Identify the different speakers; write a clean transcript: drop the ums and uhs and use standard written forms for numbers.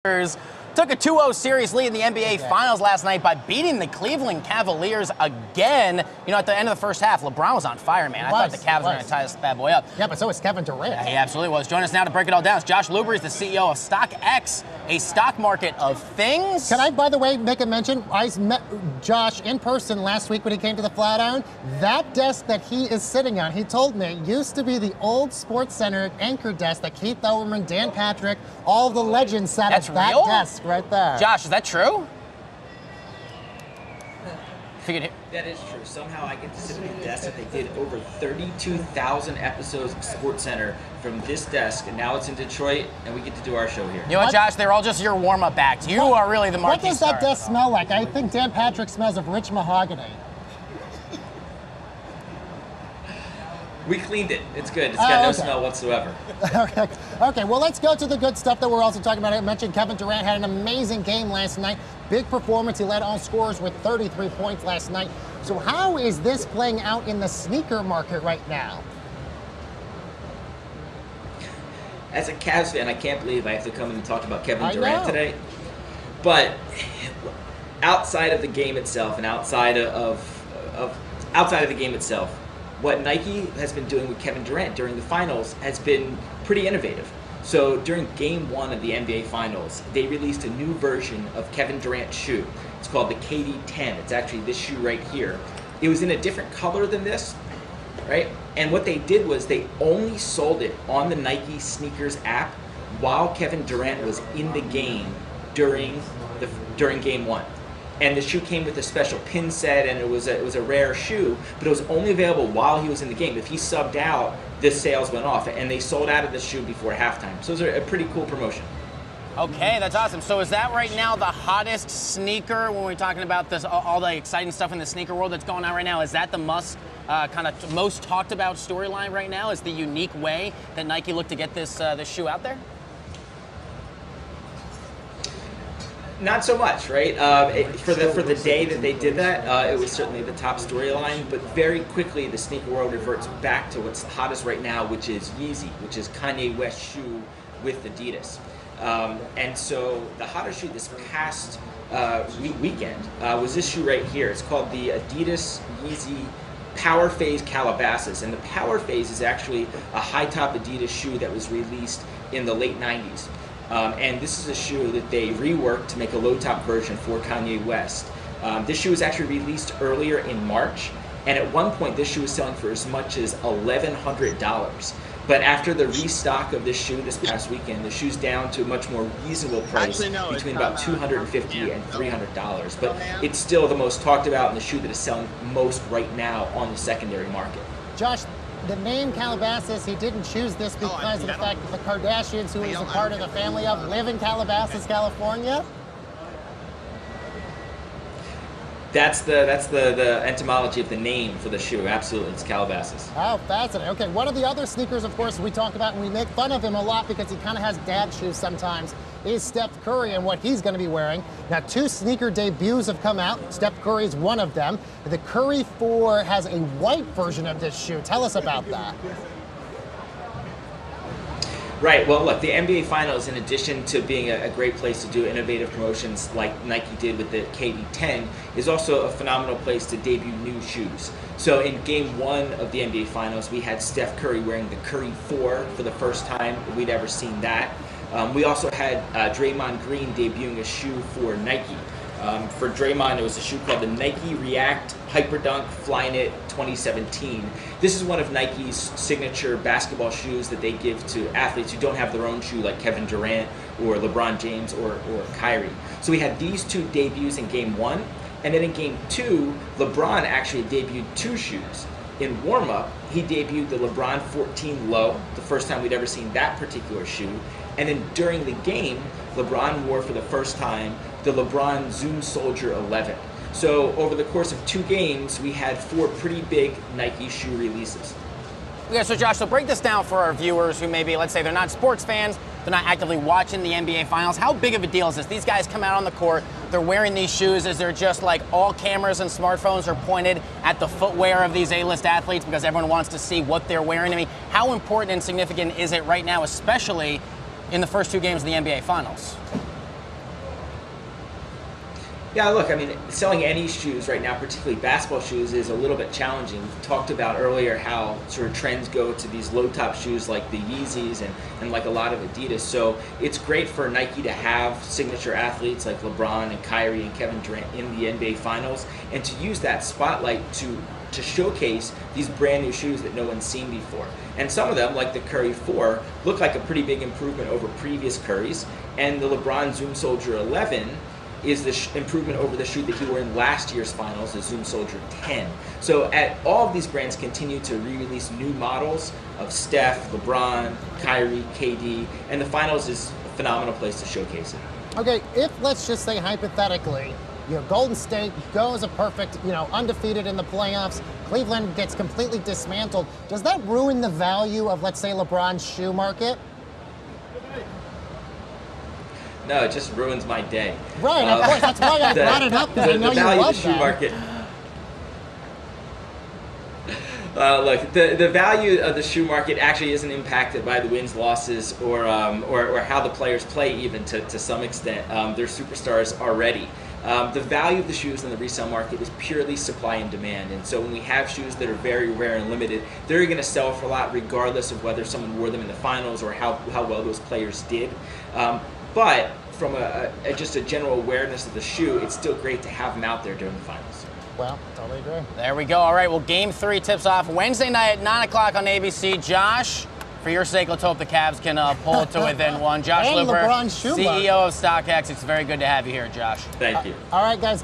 Speaker 1: Took a 2-0 series lead in the NBA Finals last night by beating the Cleveland Cavaliers again. You know, at the end of the first half, LeBron was on fire, man. I thought the Cavs were going to tie this bad boy up.
Speaker 2: Yeah, but so was Kevin Durant.
Speaker 1: Yeah, he absolutely was. Join us now to break it all down. It's Josh Luber. He's the CEO of StockX, a stock market of things.
Speaker 2: Can I, by the way, make a mention? I met Josh in person last week when he came to the Flatiron. That desk that he is sitting on, he told me, used to be the old Sports Center anchor desk that Keith Olbermann, Dan Patrick, all the legends sat at that desk right there.
Speaker 1: Josh, is that true?
Speaker 3: That is true. Somehow I get to sit at the desk that they did over 32,000 episodes of Sports Center from this desk, and now it's in Detroit, and we get to do our show here.
Speaker 1: You know what, Josh? They're all just your warm-up acts. You are really the marquee
Speaker 2: What does that desk smell like? I think Dan Patrick smells of rich mahogany.
Speaker 3: We cleaned it. It's good. It's got no smell whatsoever.
Speaker 2: Okay, well, let's go to the good stuff that we're also talking about. I mentioned Kevin Durant had an amazing game last night. Big performance. He led all scorers with 33 points last night. So how is this playing out in the sneaker market right now?
Speaker 3: As a Cavs fan, I can't believe I have to come in and talk about Kevin Durant today. But outside of the game itself and outside of the game itself, what Nike has been doing with Kevin Durant during the finals has been pretty innovative. So during game 1 of the NBA Finals, they released a new version of Kevin Durant's shoe. It's called the KD10. It's actually this shoe right here. It was in a different color than this, right? And what they did was they only sold it on the Nike Sneakers app while Kevin Durant was in the game during game 1. And the shoe came with a special pin set, and it was a rare shoe, but it was only available while he was in the game. If he subbed out, the sales went off, and they sold out of the shoe before halftime. So it was a pretty cool promotion.
Speaker 1: Okay, that's awesome. So is that right now the hottest sneaker when we're talking about this, all the exciting stuff in the sneaker world that's going on right now? Is that the kind of most talked about storyline right now? Is the unique way that Nike looked to get this shoe out there?
Speaker 3: Not so much, right? For the day that they did that, it was certainly the top storyline. But very quickly, the sneaker world reverts back to what's hottest right now, which is Yeezy, which is Kanye West's shoe with adidas. And so the hottest shoe this past weekend was this shoe right here. It's called the Adidas Yeezy Powerphase Calabasas, and the Powerphase is actually a high-top Adidas shoe that was released in the late 90s. And this is a shoe that they reworked to make a low-top version for Kanye West. This shoe was actually released earlier in March, and at one point this shoe was selling for as much as $1,100. But after the restock of this shoe this past weekend, the shoe's down to a much more reasonable price, between about $250 and $300. But it's still the most talked about and the shoe that is selling most right now on the secondary market.
Speaker 2: Josh, the name Calabasas, he didn't choose this because of the fact that the Kardashians, who he's a part of the family of, live in Calabasas, California?
Speaker 3: That's the etymology of the name for the shoe. Absolutely, it's Calabasas.
Speaker 2: Oh, fascinating. Okay, one of the other sneakers, of course, we talk about and we make fun of him a lot because he kind of has dad shoes sometimes, is Steph Curry and what he's going to be wearing. Now, 2 sneaker debuts have come out. Steph Curry is one of them. The Curry 4 has a white version of this shoe. Tell us about that.
Speaker 3: Right, well look, the NBA Finals, in addition to being a great place to do innovative promotions like Nike did with the KD10, is also a phenomenal place to debut new shoes. So in game 1 of the NBA Finals, we had Steph Curry wearing the Curry 4 for the first time we'd ever seen that. We also had Draymond Green debuting a shoe for Nike. For Draymond, it was a shoe called the Nike React Hyperdunk Flyknit 2017. This is one of Nike's signature basketball shoes that they give to athletes who don't have their own shoe, like Kevin Durant or LeBron James or Kyrie. So we had these 2 debuts in game 1, and then in game 2, LeBron actually debuted 2 shoes. In warm-up, he debuted the LeBron 14 Low, the first time we'd ever seen that particular shoe. And then during the game, LeBron wore for the first time the LeBron Zoom Soldier 11. So over the course of 2 games, we had 4 pretty big Nike shoe releases.
Speaker 1: Okay, so Josh, so break this down for our viewers who maybe, let's say they're not sports fans, they're not actively watching the NBA Finals. How big of a deal is this? These guys come out on the court, they're wearing these shoes. Is there just like all cameras and smartphones are pointed at the footwear of these A-list athletes because everyone wants to see what they're wearing? I mean, how important and significant is it right now, especially in the first 2 games of the NBA Finals?
Speaker 3: Yeah, look, I mean, selling any shoes right now, particularly basketball shoes, is a little bit challenging. We've talked about earlier how sort of trends go to these low-top shoes like the Yeezys and like a lot of Adidas. So it's great for Nike to have signature athletes like LeBron and Kyrie and Kevin Durant in the NBA Finals, and to use that spotlight to showcase these brand new shoes that no one's seen before. And some of them, like the Curry 4, look like a pretty big improvement over previous Currys. And the LeBron Zoom Soldier 11 is the improvement over the shoe that he wore in last year's finals, the Zoom Soldier 10. So all of these brands continue to re-release new models of Steph, LeBron, Kyrie, KD, and the finals is a phenomenal place to showcase it.
Speaker 2: Okay, if let's just say hypothetically, Golden State goes a perfect, undefeated in the playoffs. Cleveland gets completely dismantled. Does that ruin the value of, let's say, LeBron's shoe market?
Speaker 3: No, it just ruins my day.
Speaker 2: Right, of course. That's why I brought it up, because I know you love that.
Speaker 3: Market. Look, the value of the shoe market actually isn't impacted by the wins, losses, or how the players play, even to some extent. They're superstars already. The value of the shoes in the resale market is purely supply and demand. And so when we have shoes that are very rare and limited, they're going to sell for a lot regardless of whether someone wore them in the finals or how well those players did. But from just a general awareness of the shoe, it's still great to have them out there during the finals.
Speaker 2: Well, totally agree.
Speaker 1: There we go. All right, well, Game 3 tips off Wednesday night at 9 o'clock on ABC. Josh, for your sake, let's hope the Cavs can pull it to within one. Josh
Speaker 2: And
Speaker 1: Luber,
Speaker 2: LeBron's shoe
Speaker 1: CEO of StockX. It's very good to have you here, Josh.
Speaker 3: Thank you.
Speaker 2: All right, guys.